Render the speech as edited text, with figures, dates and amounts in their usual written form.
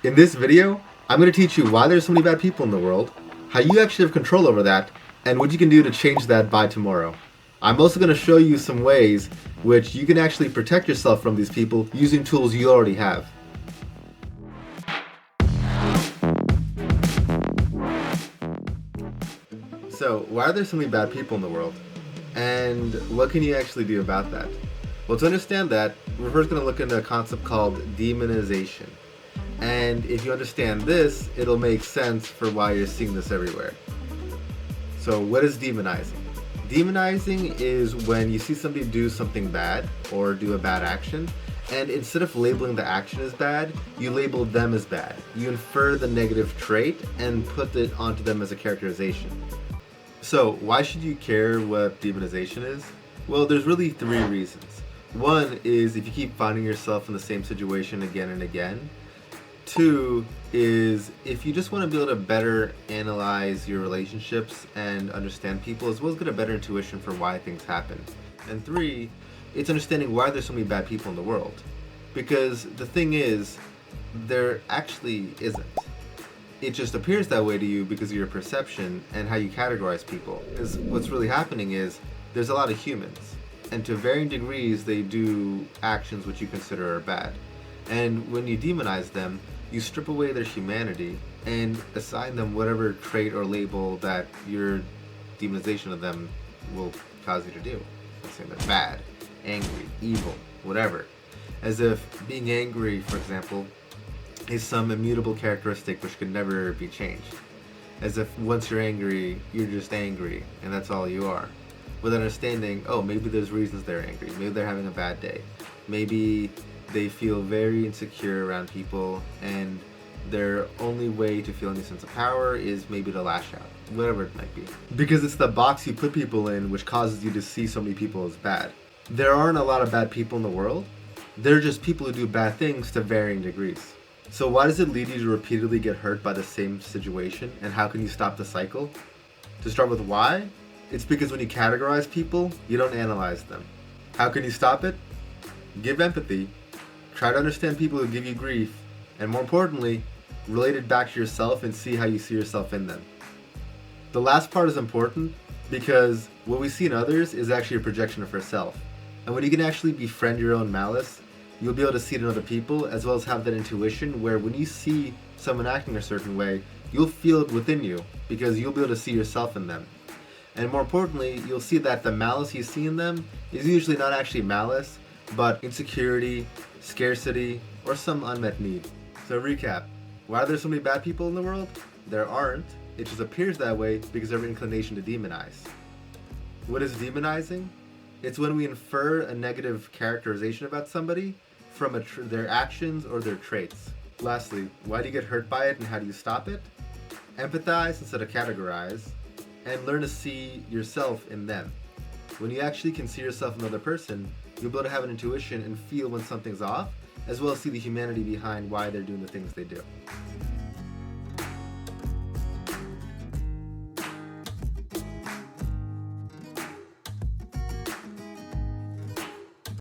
In this video, I'm going to teach you why there's so many bad people in the world, how you actually have control over that, and what you can do to change that by tomorrow. I'm also going to show you some ways which you can actually protect yourself from these people using tools you already have. So, why are there so many bad people in the world? And what can you actually do about that? Well, to understand that, we're first going to look into a concept called demonization. And if you understand this, it'll make sense for why you're seeing this everywhere. So what is demonizing? Demonizing is when you see somebody do something bad or do a bad action, and instead of labeling the action as bad, you label them as bad. You infer the negative trait and put it onto them as a characterization. So why should you care what demonization is? Well, there's really three reasons. One is if you keep finding yourself in the same situation again and again. Two is if you just want to be able to better analyze your relationships and understand people, as well as get a better intuition for why things happen. And three, it's understanding why there's so many bad people in the world. Because the thing is, there actually isn't. It just appears that way to you because of your perception and how you categorize people. Because what's really happening is there's a lot of humans, and to varying degrees they do actions which you consider are bad. And when you demonize them, you strip away their humanity and assign them whatever trait or label that your demonization of them will cause you to do. Let's say they're bad, angry, evil, whatever. As if being angry, for example, is some immutable characteristic which could never be changed. As if once you're angry, you're just angry, and that's all you are. With understanding, oh, maybe there's reasons they're angry. Maybe they're having a bad day. Maybe they feel very insecure around people, and their only way to feel any sense of power is maybe to lash out, whatever it might be. Because it's the box you put people in which causes you to see so many people as bad. There aren't a lot of bad people in the world. They're just people who do bad things to varying degrees. So why does it lead you to repeatedly get hurt by the same situation, and how can you stop the cycle? To start with why, it's because when you categorize people, you don't analyze them. How can you stop it? Give empathy. Try to understand people who give you grief, and more importantly, relate it back to yourself and see how you see yourself in them. The last part is important because what we see in others is actually a projection of ourselves. And when you can actually befriend your own malice, you'll be able to see it in other people, as well as have that intuition where when you see someone acting a certain way, you'll feel it within you because you'll be able to see yourself in them. And more importantly, you'll see that the malice you see in them is usually not actually malice, but insecurity, scarcity, or some unmet need. So recap, why are there so many bad people in the world? There aren't. It just appears that way because of our inclination to demonize. What is demonizing? It's when we infer a negative characterization about somebody from their actions or their traits. Lastly, why do you get hurt by it and how do you stop it? Empathize instead of categorize, and learn to see yourself in them. When you actually can see yourself in another person, you'll be able to have an intuition and feel when something's off, as well as see the humanity behind why they're doing the things they do.